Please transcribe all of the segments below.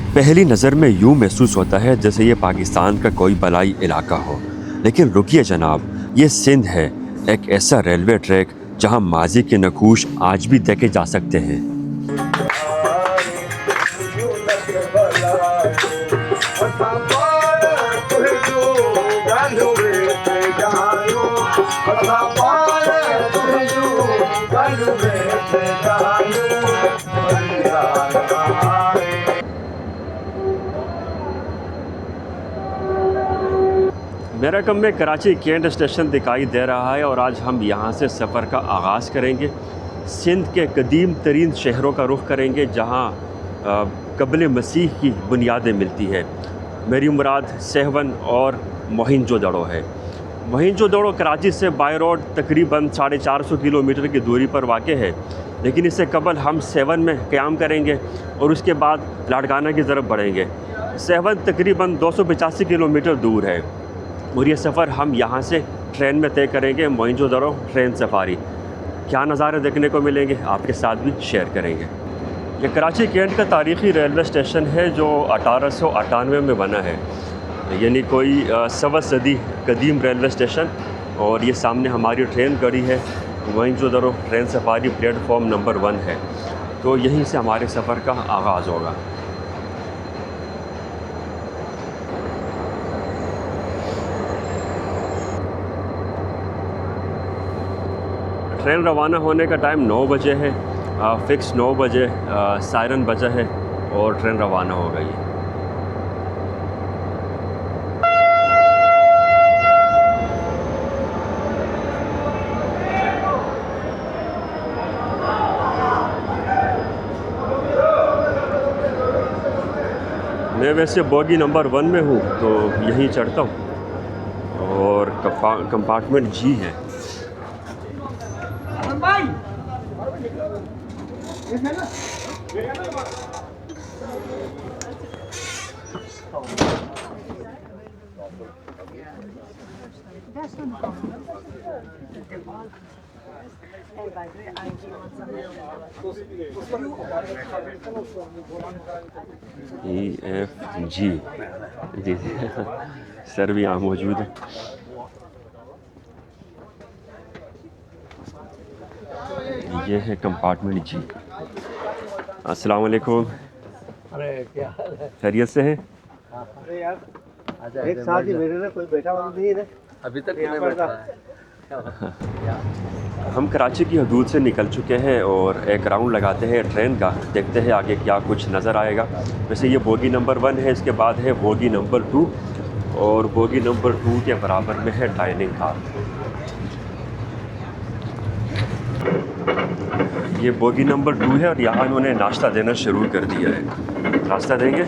पहली नज़र में यूँ महसूस होता है जैसे ये पाकिस्तान का कोई बलाई इलाका हो, लेकिन रुकिए जनाब, ये सिंध है, एक ऐसा रेलवे ट्रैक जहाँ माजी के नकूश आज भी देखे जा सकते हैं। मेरा कम में कराची कैंट स्टेशन दिखाई दे रहा है और आज हम यहाँ से सफ़र का आगाज़ करेंगे। सिंध के कदीम तरीन शहरों का रुख करेंगे जहाँ क़ब्ल मसीह की बुनियादें मिलती है। मेरी मुराद सेहवन और मोहिंजोदड़ो है। मोहिंजोदड़ो कराची से बाय रोड तकरीबन 450 किलोमीटर की दूरी पर वाक़ है, लेकिन इससे कबल हम सेवन में क़याम करेंगे और उसके बाद लाड़काना की तरफ बढ़ेंगे। सेवन तकरीबन 285 किलोमीटर दूर है और ये सफ़र हम यहाँ से ट्रेन में तय करेंगे। मोहिंजोदड़ो ट्रेन सफ़ारी, क्या नज़ारे देखने को मिलेंगे आपके साथ भी शेयर करेंगे। ये कराची कैंट का तारीख़ी रेलवे स्टेशन है जो 1898 में बना है, यानी कोई सवा सदी कदीम रेलवे स्टेशन। और ये सामने हमारी ट्रेन खड़ी है, मोहिंजोदड़ो ट्रेन सफ़ारी प्लेटफॉर्म नंबर 1 है, तो यहीं से हमारे सफ़र का आगाज़ होगा। ट्रेन रवाना होने का टाइम 9 बजे है, फ़िक्स 9 बजे सायरन बजा है और ट्रेन रवाना हो गई है। मैं वैसे बोगी नंबर 1 में हूँ तो यहीं चढ़ता हूँ और कंपार्टमेंट जी है। EFG जी सर भी यहाँ मौजूद है। ये है कंपार्टमेंट जी। अस्सलाम वालेकुम। अरे क्या हाल है? खैरियत से हैं? अरे यार एक साथ ही बैठे ना, कोई बैठा हुआ नहीं है अभी तक नहीं बैठा है। हम कराची की हदूद से निकल चुके हैं और एक राउंड लगाते हैं ट्रेन का, देखते हैं आगे क्या कुछ नज़र आएगा। वैसे ये बोगी नंबर 1 है, इसके बाद है बोगी नंबर 2 और बोगी नंबर 2 के बराबर में है डाइनिंग हॉल। ये बोगी नंबर 2 है और यहाँ इन्होंने नाश्ता देना शुरू कर दिया है। नाश्ता देंगे।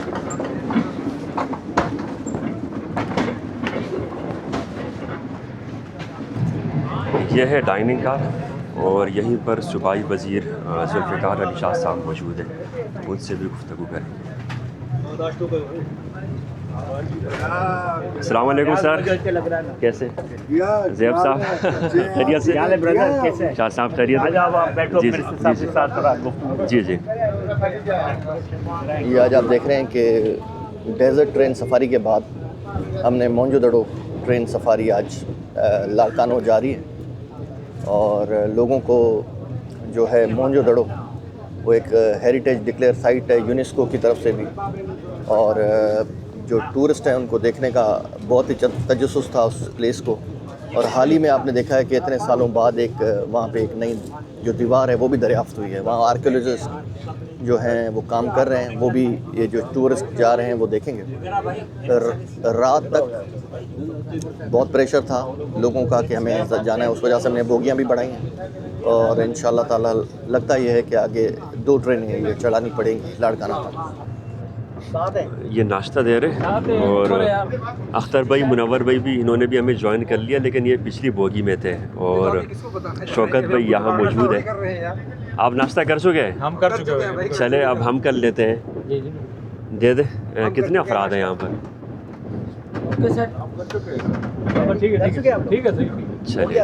यह है डाइनिंग हॉल और यहीं पर सूबाई वज़ीर ज़ुल्फ़िकार अली शाह साहब मौजूद हैं, उनसे भी गुफ्तगू करेंगे। अस्सलाम वालेकुम सर, कैसे? ज़ैब साहब खैरियत से? कैसे? शाह साहब खैरियत? जी जी जी। ये आज आप देख रहे हैं कि डेज़र्ट ट्रेन सफ़ारी के बाद हमने मोहिंजोदड़ो ट्रेन सफ़ारी आज लाड़कानो जारी है और लोगों को जो है मोहिंजोदड़ो वो एक हेरिटेज डिक्लेयर साइट है यूनेस्को की तरफ से भी, और जो टूरिस्ट हैं उनको देखने का बहुत ही तजस्सुस था उस प्लेस को। और हाल ही में आपने देखा है कि इतने सालों बाद एक वहाँ पे एक नई जो दीवार है वो भी दरियाफ्त हुई है। वहाँ आर्कियोलॉजिस्ट जो हैं वो काम कर रहे हैं, वो भी ये जो टूरिस्ट जा रहे हैं वो देखेंगे। रात तक बहुत प्रेशर था लोगों का कि हमें जाना है, उस वजह से हमने बोगियाँ भी बढ़ाई हैं और इंशाल्लाह ताला लगता ये है कि आगे 2 ट्रेनें ये चढ़ानी पड़ेंगी लाड़काना तक। ये नाश्ता दे रहे हैं और अख्तर भाई, मुनव्वर भाई भी, इन्होंने भी हमें ज्वाइन कर लिया, लेकिन ये पिछली बोगी में थे। और शौकत भाई यहाँ मौजूद है। आप नाश्ता कर चुके हैं? हम कर चुके हैं। चले अब हम कर लेते हैं। दे दे। कितने अफराद हैं यहाँ पर? ठीक है। चलिए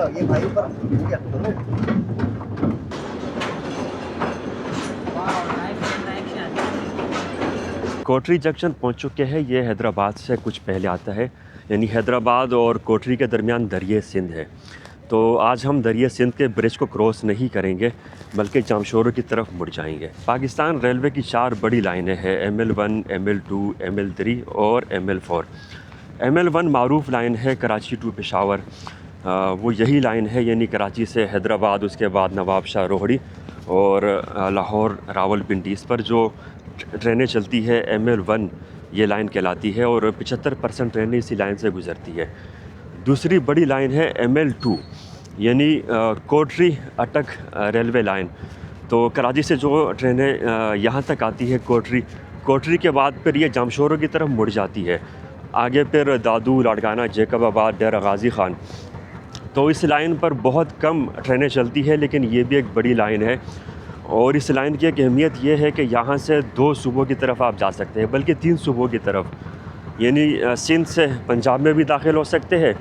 कोटरी जंक्शन पहुंच चुके हैं। ये हैदराबाद से कुछ पहले आता है, यानी हैदराबाद और कोटरी के दरमियान दरिया सिंध है। तो आज हम दरिया सिंध के ब्रिज को क्रॉस नहीं करेंगे बल्कि जामशोरो की तरफ मुड़ जाएंगे। पाकिस्तान रेलवे की 4 बड़ी लाइनें हैं, ML1, ML2, ML3 और ML4। ML1 मारूफ लाइन है कराची टू पेशावर। वो यही लाइन है, यानी कराची से हैदराबाद, उसके बाद नवाब शाह रोहड़ी और लाहौर रावलपिंडी। इस पर जो ट्रेनें चलती है ML1 ये लाइन कहलाती है और 75% ट्रेनें इसी लाइन से गुज़रती है। दूसरी बड़ी लाइन है ML2 यानी कोटरी अटक रेलवे लाइन। तो कराची से जो ट्रेनें यहाँ तक आती है कोटरी के बाद फिर ये जामशोरो की तरफ मुड़ जाती है। आगे फिर दादू, लाड़काना, जैकबाबाद, डेरा गाजी खान। तो इस लाइन पर बहुत कम ट्रेनें चलती है, लेकिन ये भी एक बड़ी लाइन है। और इस लाइन की एक अहमियत ये है कि यहाँ से 2 सूबों की तरफ आप जा सकते हैं, बल्कि 3 सूबों की तरफ, यानी सिंध से पंजाब में भी दाखिल हो सकते हैं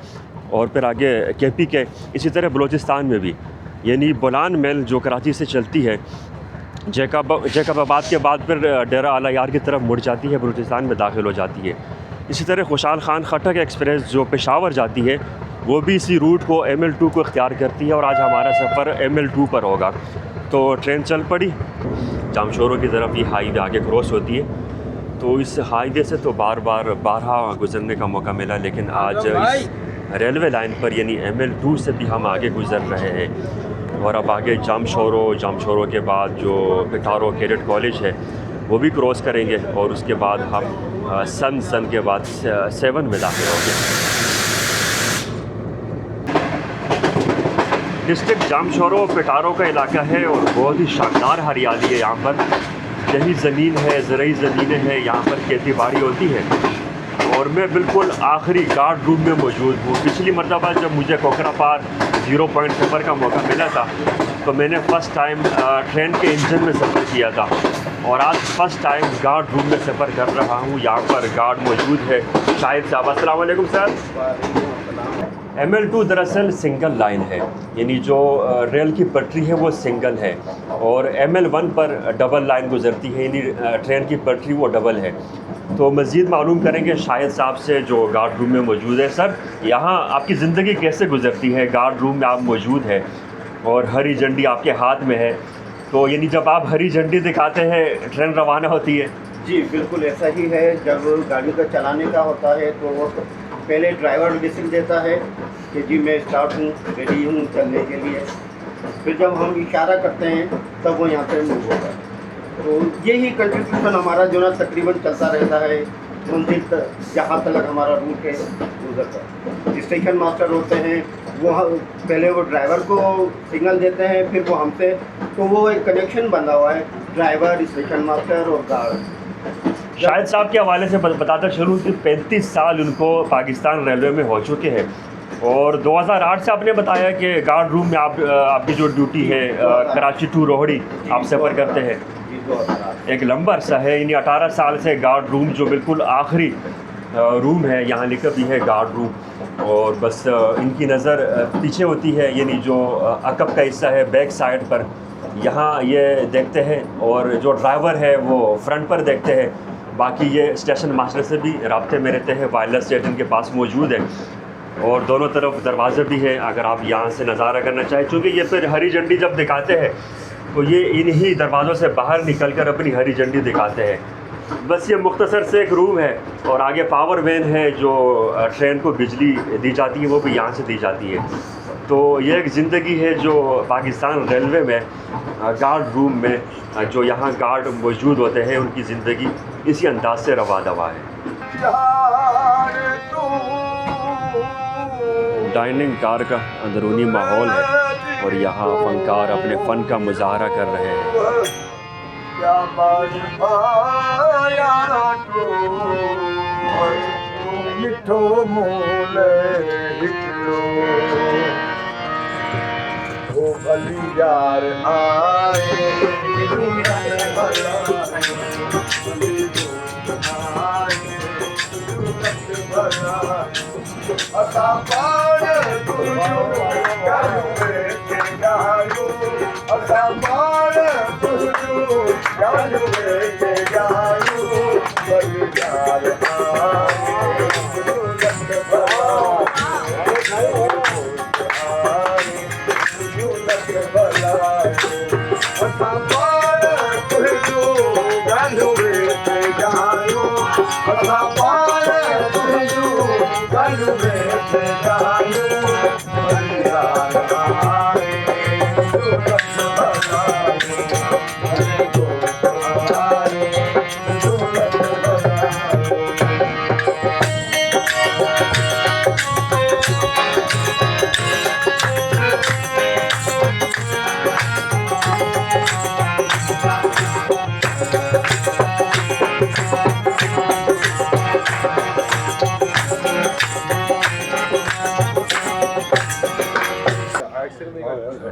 और फिर आगे KP के, इसी तरह बलूचिस्तान में भी। यानी बोलान मेल जो कराची से चलती है जैकबाबाद के बाद फिर डेरा आला यार की तरफ मुड़ जाती है, बलूचिस्तान में दाखिल हो जाती है। इसी तरह खुशाल खान खटक एक्सप्रेस जो पेशावर जाती है वो भी इसी रूट को ML2 को इख्तियार करती है और आज हमारा सफ़र ML2 पर होगा। तो ट्रेन चल पड़ी जामशोरो की तरफ। ये हाईवे आगे क्रॉस होती है। तो इस हाईवे से तो बारहा गुज़रने का मौका मिला, लेकिन आज इस रेलवे लाइन पर यानी ML2 से भी हम आगे गुज़र रहे हैं। और अब आगे जामशोरो के बाद जो पिटारो कैडेट कॉलेज है वो भी क्रॉस करेंगे और उसके बाद हम सन के बाद 7 में दाखिल होंगे। डिस्ट्रिक्ट जामशोरो पिटारो का इलाका है और बहुत ही शानदार हरियाली है यहाँ पर। यही ज़मीन है, ज़रूरी ज़मीनें हैं, यहाँ पर खेती बाड़ी होती है। और मैं बिल्कुल आखिरी गार्ड रूम में मौजूद हूँ। पिछली मरतबा जब मुझे कोकरा पार 0 पॉइंट सफ़र का मौका मिला था तो मैंने फ़र्स्ट टाइम ट्रेन के इंजन में सफ़र किया था और आज फ़र्स्ट टाइम गार्ड रूम में सफ़र कर रहा हूँ। यहाँ पर गार्ड मौजूद है, शाहिद साहब। अस्सलाम वालेकुम सर। ML2 दरअसल सिंगल लाइन है, यानी जो रेल की पटरी है वो सिंगल है और ML1 पर डबल लाइन गुजरती है, यानी ट्रेन की पटरी वो डबल है। तो मज़ीद मालूम करेंगे शाहिद साहब से जो गार्ड रूम में मौजूद है। सर, यहाँ आपकी ज़िंदगी कैसे गुजरती है? गार्ड रूम में आप मौजूद हैं और हरी झंडी आपके हाथ में है, तो यानी जब आप हरी झंडी दिखाते हैं ट्रेन रवाना होती है? जी बिल्कुल ऐसा ही है। जब गाड़ी को चलाने का होता है तो वो पहले ड्राइवर विसिल देता है कि जी मैं स्टार्ट हूँ, रेडी हूँ चलने के लिए। फिर जब हम इशारा करते हैं तब वो यहाँ पे मूव होता है। तो यही कंट्रीब्यूशन हमारा जो ना तकरीबन चलता रहता है मंजिल तक, जहाँ तक हमारा रूट है उधर तक। स्टेशन मास्टर होते हैं वो पहले वो ड्राइवर को सिग्नल देते हैं, फिर वो हमसे, तो वो एक कनेक्शन बना हुआ है ड्राइवर, स्टेशन मास्टर और गार्ड। शाहिद साहब के हवाले से बताता चलूँ कि 35 साल उनको पाकिस्तान रेलवे में हो चुके हैं और 2008 से आपने बताया कि गार्ड रूम में आपकी जो ड्यूटी है कराची टू रोहड़ी आप सफ़र करते हैं। एक लंबा अरसा है, यानी 18 साल से गार्ड रूम जो बिल्कुल आखिरी रूम है, यहाँ लिखा भी है गार्ड रूम। और बस इनकी नज़र पीछे होती है, यानी जो अकब का हिस्सा है बैक साइड पर, यहाँ ये देखते हैं और जो ड्राइवर है वो फ्रंट पर देखते हैं। बाकी ये स्टेशन मास्टर से भी राब्ते में रहते हैं, वायरलेस सेट इनके पास मौजूद है और दोनों तरफ दरवाज़े भी हैं अगर आप यहाँ से नज़ारा करना चाहें। चूँकि ये फिर हरी झंडी जब दिखाते हैं तो ये इन्हीं दरवाज़ों से बाहर निकल कर अपनी हरी झंडी दिखाते हैं। बस ये मुख्तसर से एक रूम है और आगे पावर वैन है जो ट्रेन को बिजली दी जाती है, वो भी यहाँ से दी जाती है। तो ये एक ज़िंदगी है जो पाकिस्तान रेलवे में गार्ड रूम में जो यहाँ गार्ड मौजूद होते हैं, उनकी ज़िंदगी इसी अंदाज से रवा दवा है। डाइनिंग कार का अंदरूनी माहौल है और यहाँ फनकार अपने फ़न का मुजाहरा कर रहे हैं।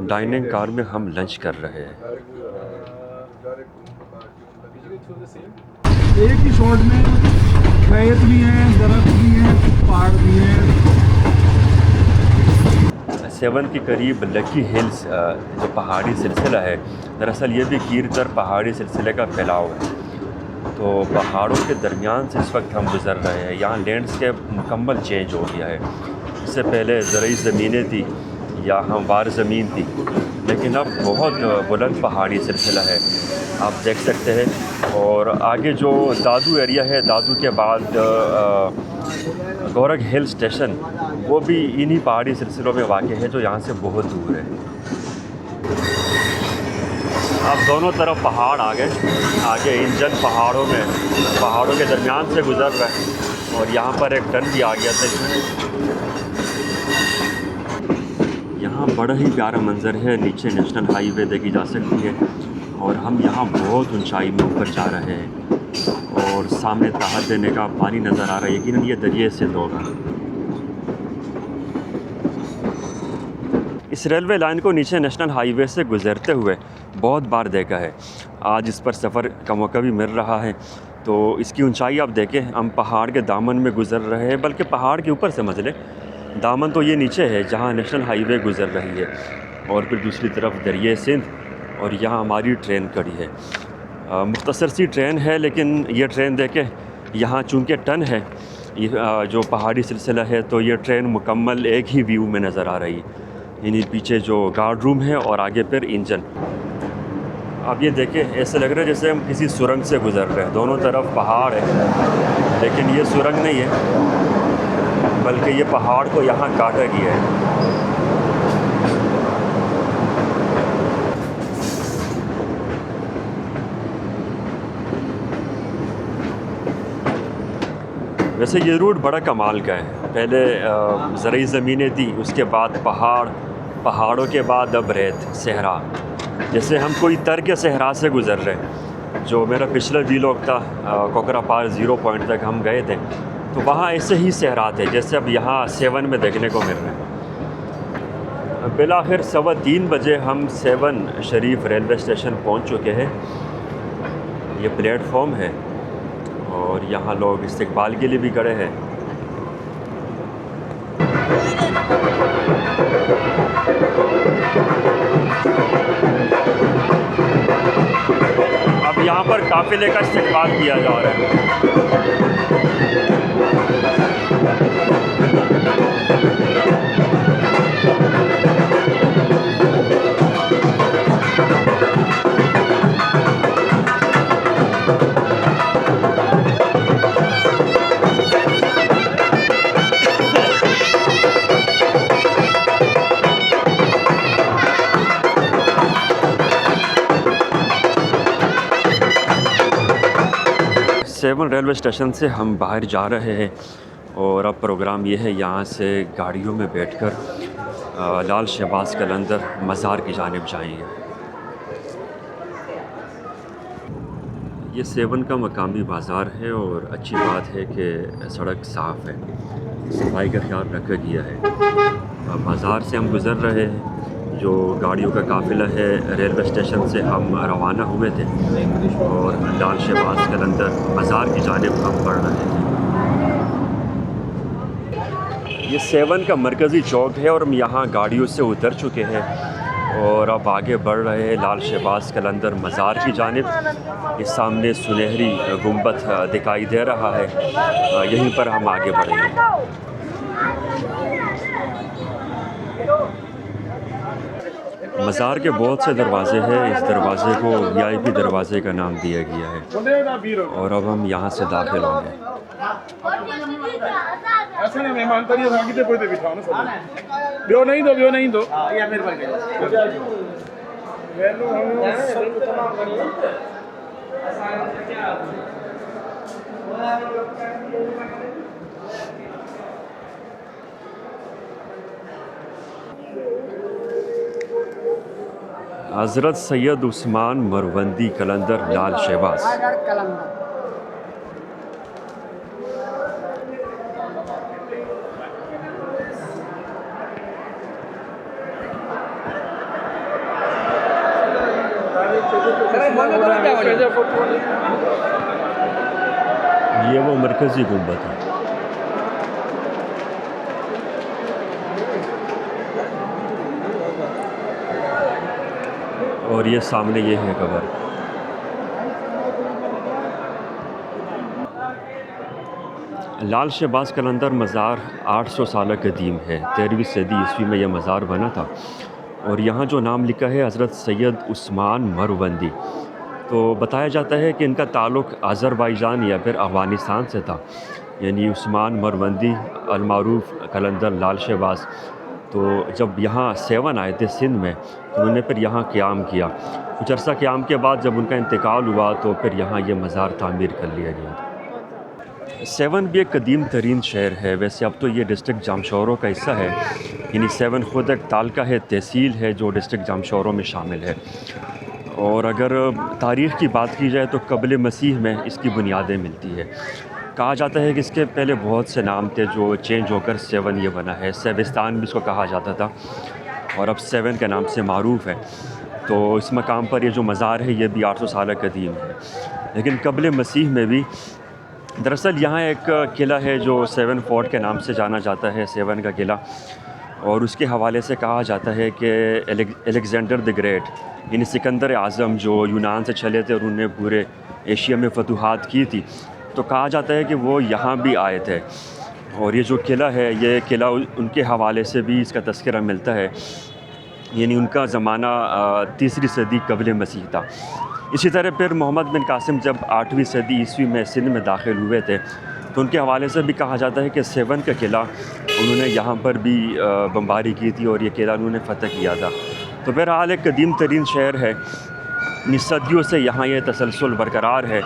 डाइनिंग कार में हम लंच कर रहे हैं। एक ही शॉट में खेत भी हैं, दरख्त भी हैं, पहाड़ भी हैं। 7 के करीब लकी हिल्स जो पहाड़ी सिलसिला है, दरअसल ये भी कीरतर पहाड़ी सिलसिले का फैलाव है। तो पहाड़ों के दरमियान से इस वक्त हम गुज़र रहे हैं। यहाँ लैंडस्केप मुकम्मल चेंज हो गया है। इससे पहले ज़रई ज़मीनें थी या हमवार ज़मीन थी, लेकिन अब बहुत बुलंद पहाड़ी सिलसिला है, आप देख सकते हैं। और आगे जो दादू एरिया है, दादू के बाद गौरग हिल स्टेशन, वो भी इन्हीं पहाड़ी सिलसिलों में वाक़ है जो यहाँ से बहुत दूर है। अब दोनों तरफ पहाड़ आ गए, आगे इंजन पहाड़ों के दरमियान से गुज़र रहा है और यहाँ पर एक टर्न भी आ गया था। यहाँ बड़ा ही प्यारा मंज़र है, नीचे नेशनल हाईवे देखी जा सकती है और हम यहाँ बहुत ऊंचाई में ऊपर जा रहे हैं और सामने ताहत देने का पानी नज़र आ रहा है। यकीनन ये दरिया सिंध होगा। इस रेलवे लाइन को नीचे नेशनल हाईवे से गुज़रते हुए बहुत बार देखा है। आज इस पर सफ़र का मौका भी मिल रहा है। तो इसकी ऊंचाई आप देखें, हम पहाड़ के दामन में गुज़र रहे हैं, बल्कि पहाड़ के ऊपर समझ लें। दामन तो ये नीचे है जहाँ नेशनल हाईवे गुज़र रही है और फिर दूसरी तरफ दरिया सिंध, और यहाँ हमारी ट्रेन खड़ी है। मुख्तसर सी ट्रेन है, लेकिन ये ट्रेन देखें, यहाँ चूँकि टन है ये जो पहाड़ी सिलसिला है, तो ये ट्रेन मुकम्मल एक ही व्यू में नज़र आ रही है। यानी पीछे जो गार्ड रूम है और आगे फिर इंजन। अब ये देखें, ऐसे लग रहा है जैसे हम किसी सुरंग से गुज़र रहे हैं। दोनों तरफ पहाड़ है, लेकिन ये सुरंग नहीं है, बल्कि ये पहाड़ को यहाँ काटा गया है। वैसे ये रूट बड़ा कमाल का है। पहले ज़रई ज़मीनें थी, उसके बाद पहाड़ों के बाद अब रेत सहरा, जैसे हम कोई तर्क सहरा से गुज़र रहे हैं। जो मेरा पिछला वीलॉग था, कोकरा पार 0 पॉइंट तक हम गए थे, तो वहाँ ऐसे ही सहरा थे जैसे अब यहाँ 7 में देखने को मिल रहे हैं। बिलाखिर 3:15 बजे हम 7 शरीफ रेलवे स्टेशन पहुँच चुके हैं। ये प्लेटफॉर्म है और यहाँ लोग इस्तकबाल के लिए भी खड़े हैं। अब यहाँ पर काफ़िले का इस्तकबाल किया जा रहा है। सेवन रेलवे स्टेशन से हम बाहर जा रहे हैं और अब प्रोग्राम ये है, यहाँ से गाड़ियों में बैठकर लाल शहबाज कलंदर मज़ार की जानिब जाएंगे। ये 7 का मकामी बाज़ार है और अच्छी बात है कि सड़क साफ़ है, सफाई का ख्याल रखा गया है। बाज़ार से हम गुज़र रहे हैं। जो गाड़ियों का काफ़िला है, रेलवे स्टेशन से हम रवाना हुए थे और लाल शहबाज कलंदर बाज़ार की जानिब हम बढ़ रहे थे। ये 7 का मरकज़ी चौक है और हम यहाँ गाड़ियों से उतर चुके हैं और अब आगे बढ़ रहे हैं लाल शहबाज कलंदर मज़ार की जानिब। इस सामने सुनहरी गुंबद दिखाई दे रहा है, यहीं पर हम आगे बढ़ेंगे। मज़ार के बहुत से दरवाज़े हैं, इस दरवाज़े को VIP दरवाज़े का नाम दिया गया है और अब हम यहाँ से दाखिल होंगे। ऐसे नहीं मेहमान तरिया था कितने कोई बिठाओ ना सब बियो नहीं दो या मेरे पास वैल्यू हम सब तमाम करिए। हज़रत सैयद उस्मान मरवंदी कलंदर लाल शहबाज। ये वो मरकज़ी गुंबद है। और ये सामने ये है कब्र। लाल शहबाज कलंदर मज़ार 800 साल कदीम है। 13वीं सदी ईस्वी में यह मज़ार बना था और यहाँ जो नाम लिखा है हज़रत सैयद उस्मान मरवंदी, तो बताया जाता है कि इनका ताल्लुक़ अज़रबैजान या फिर अफ़गानिस्तान से था। यानी उस्मान मरवंदी अलमारूफ़ कलंदर लाल शहबाज, तो जब यहाँ 7 आए थे सिंध में, तो उन्होंने फिर यहाँ क़याम किया। कुछ अर्सा क़याम के बाद जब उनका इंतकाल हुआ तो फिर यहाँ ये मज़ार तामीर कर लिया गया। 7 भी एक कदीम तरीन शहर है। वैसे अब तो ये डिस्ट्रिक्ट जामशोरों का हिस्सा है, यानी 7 ख़ुद एक तालका है, तहसील है जो डिस्ट्रिक्ट जामशोरों में शामिल है। और अगर तारीख़ की बात की जाए तो क़ब्ल मसीह में इसकी बुनियादें मिलती है। कहा जाता है कि इसके पहले बहुत से नाम थे जो चेंज होकर 7 ये बना है। सेविस्तान भी इसको कहा जाता था और अब 7 के नाम से मारूफ़ है। तो इस मकाम पर ये जो मज़ार है ये भी 800 साल कदीम है। लेकिन क़ब्ल मसीह में भी दरअसल यहाँ एक किला है जो 7 फोर्ट के नाम से जाना जाता है, 7 का किला। और उसके हवाले से कहा जाता है कि अलेक्जेंडर द ग्रेट यानी सिकंदर आज़म जो यूनान से चले थे और उन्होंने पूरे एशिया में फतूहात की थी, तो कहा जाता है कि वो यहाँ भी आए थे। और ये जो किला है, ये किला उनके हवाले से भी इसका तज़किरा मिलता है, यानी उनका ज़माना 3री सदी क़ब्ल मसीह था। इसी तरह फिर मोहम्मद बिन कासिम जब 8वीं सदी ईस्वी में सिंध में दाखिल हुए थे, तो उनके हवाले से भी कहा जाता है कि 7 का किला उन्होंने यहाँ पर भी बमबारी की थी और ये किला उन्होंने फ़तह किया था। तो बहरहाल एक कदीम तरीन शहर है, सदियों से यहाँ ये तसलसल बरकरार है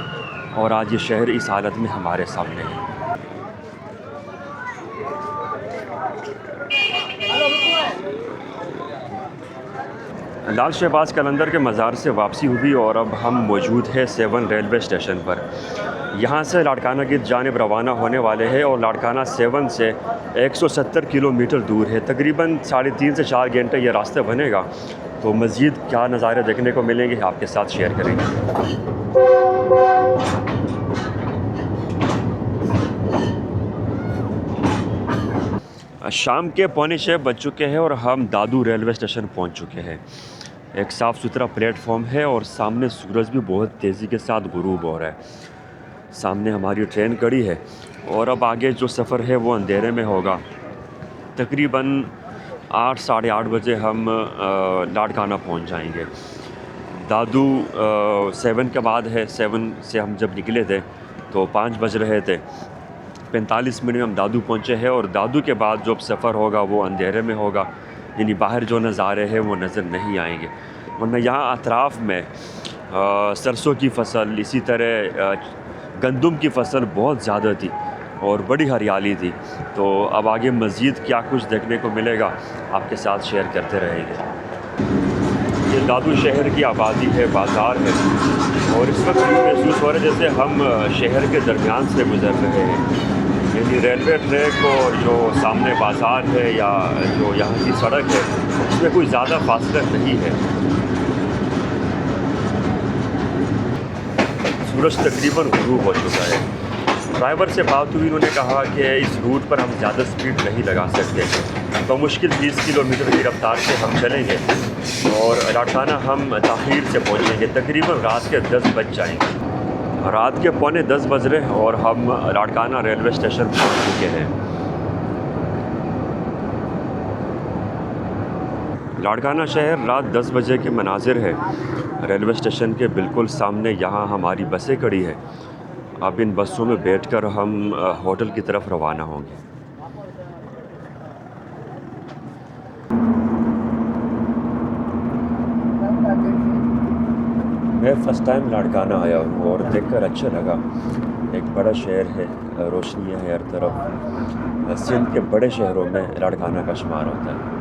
और आज ये शहर इस हालत में हमारे सामने है। लाल शहबाज कलंदर के मज़ार से वापसी हुई और अब हम मौजूद हैं 7 रेलवे स्टेशन पर। यहाँ से लाड़काना की जानिब रवाना होने वाले हैं और लाड़काना 7 से 170 किलोमीटर दूर है। तकरीबन 3.5 से 4 घंटे ये रास्ता बनेगा। तो मज़ीद क्या नज़ारे देखने को मिलेंगे आपके साथ शेयर करेंगे। शाम के 5:45 बज चुके हैं और हम दादू रेलवे स्टेशन पहुँच चुके हैं। एक साफ़ सुथरा प्लेटफॉर्म है और सामने सूरज भी बहुत तेज़ी के साथ गुरूब हो रहा है। सामने हमारी ट्रेन खड़ी है और अब आगे जो सफ़र है वो अंधेरे में होगा। तकरीबन 8 साढ़े 8 बजे हम लाड़काना पहुंच जाएंगे। दादू 7 के बाद है। 7 से हम जब निकले थे तो 5 बज रहे थे। 45 मिनट में हम दादू पहुंचे हैं और दादू के बाद जो सफ़र होगा वो अंधेरे में होगा, यानी बाहर जो नज़ारे हैं वो नज़र नहीं आएंगे। वरना यहाँ अतराफ़ में सरसों की फसल, इसी तरह गंदम की फसल बहुत ज़्यादा थी और बड़ी हरियाली थी। तो अब आगे मज़ीद क्या कुछ देखने को मिलेगा आपके साथ शेयर करते रहेंगे। ये दादू शहर की आबादी है, बाज़ार है और इस वक्त महसूस हो रहा है जैसे हम शहर के दरमियान से गुज़र रहे हैं। यानी रेलवे ट्रैक और जो सामने बाज़ार है या जो यहाँ की सड़क है उसमें कोई ज़्यादा फासला नहीं है। सूरज तकरीबन ग़ुरूब हो चुका है ड्राइवर से बात हुई, उन्होंने कहा कि इस रूट पर हम ज़्यादा स्पीड नहीं लगा सकते, तो मुश्किल 30 किलोमीटर की रफ्तार से हम चलेंगे और लाड़काना हम ताख़ीर से पहुँचेंगे। तकरीबन रात के 10 बज जाएंगे। रात के 9:45 बज रहे हैं और हम लाड़काना रेलवे स्टेशन पहुँच चुके हैं। लाड़काना शहर रात 10 बजे के मनाजिर है। रेलवे स्टेशन के बिल्कुल सामने यहाँ हमारी बसें खड़ी है। अब इन बसों में बैठकर हम होटल की तरफ रवाना होंगे। मैं फ़र्स्ट टाइम लाड़काना आया हूँ और देखकर अच्छा लगा। एक बड़ा शहर है, रोशनियाँ है हर तरफ। सिंध के बड़े शहरों में लाड़काना का शुमार होता है।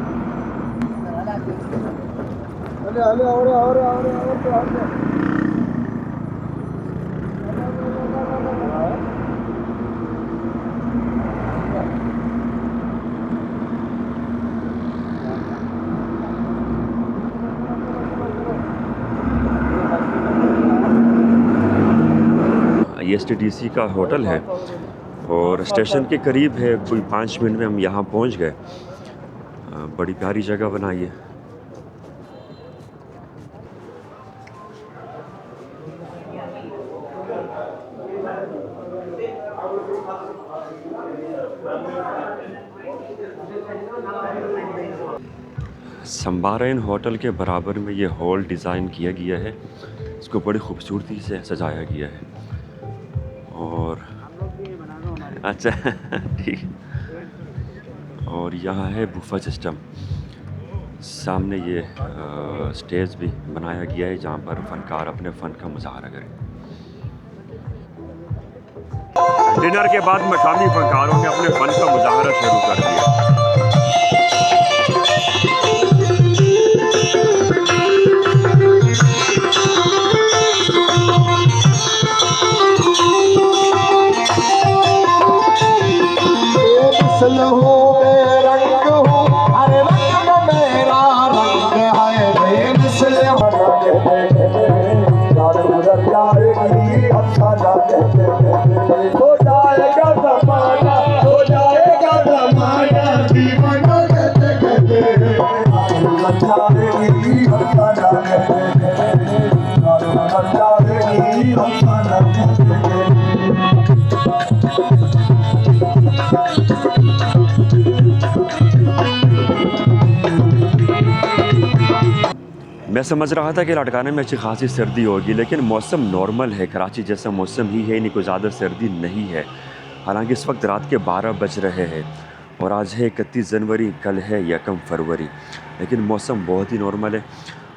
STDC का होटल है और स्टेशन के करीब है। कोई 5 मिनट में हम यहाँ पहुँच गए। बड़ी प्यारी जगह बनाई है। संबारा होटल के बराबर में ये हॉल डिज़ाइन किया गया है। इसको बड़ी खूबसूरती से सजाया गया है और अच्छा ठीक। और यहाँ है बुफे सिस्टम। सामने ये स्टेज भी बनाया गया है जहाँ पर फ़नकार अपने फ़न का मुजाहरा करें। डिनर के बाद मकामी फ़नकारों ने अपने फ़न का मुजाहरा शुरू कर दिया। मैं समझ रहा था कि लाड़काना में अच्छी खासी सर्दी होगी, लेकिन मौसम नॉर्मल है। कराची जैसा मौसम ही है, नहीं कोई ज़्यादा सर्दी नहीं है। हालांकि इस वक्त रात के 12 बज रहे हैं और आज है 31 जनवरी, कल है 1 फरवरी, लेकिन मौसम बहुत ही नॉर्मल है।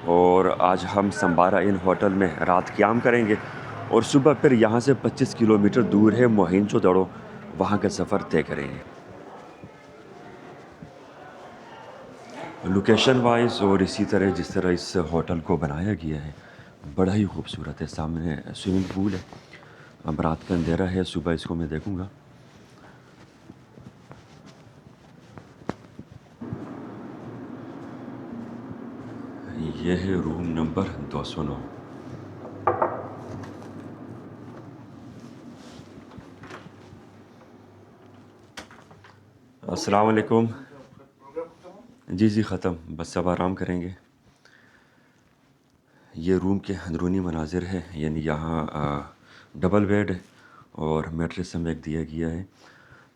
और आज हम संबारा होटल में रात क़याम करेंगे और सुबह फिर यहाँ से 25 किलोमीटर दूर है मोहिंजोदड़ो, वहाँ का सफ़र तय करेंगे। लोकेशन वाइज और इसी तरह जिस तरह इस होटल को बनाया गया है, बड़ा ही खूबसूरत है। सामने स्विमिंग पूल है। अब रात का अंधेरा है, सुबह इसको मैं देखूँगा। ये है रूम नंबर 209। अस्सलाम वालेकुम। जी ख़त्म, बस अब आराम करेंगे। ये रूम के अंदरूनी मनाजिर है, यानी यहाँ डबल बेड है और मैट्रेस हमें एक दिया गया है।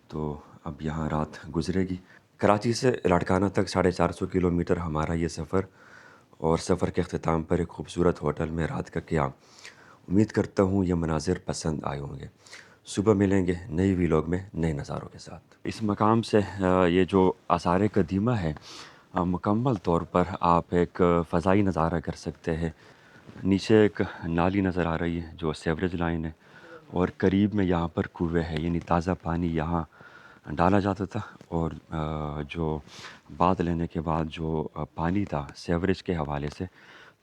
तो अब यहाँ रात गुजरेगी। कराची से लाड़काना तक 450 किलोमीटर हमारा ये सफ़र, और सफ़र के अख्तिताम पर एक खूबसूरत होटल में रात का क़याम। उम्मीद करता हूँ ये मनाजिर पसंद आए होंगे। सुबह मिलेंगे नई व्लॉग में नए नज़ारों के साथ। इस मकाम से ये जो आसार कदीमा है, मुकम्मल तौर पर आप एक फ़ज़ाई नज़ारा कर सकते हैं। नीचे एक नाली नज़र आ रही है जो सीवरेज लाइन है, और करीब में यहाँ पर कुएँ है, यानी ताज़ा पानी यहाँ डाला जाता था। और जो बात लेने के बाद जो पानी था सीवरेज के हवाले से,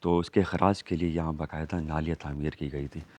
तो उसके ख़राज के लिए यहाँ बाकायदा नालियाँ तामीर की गई थी।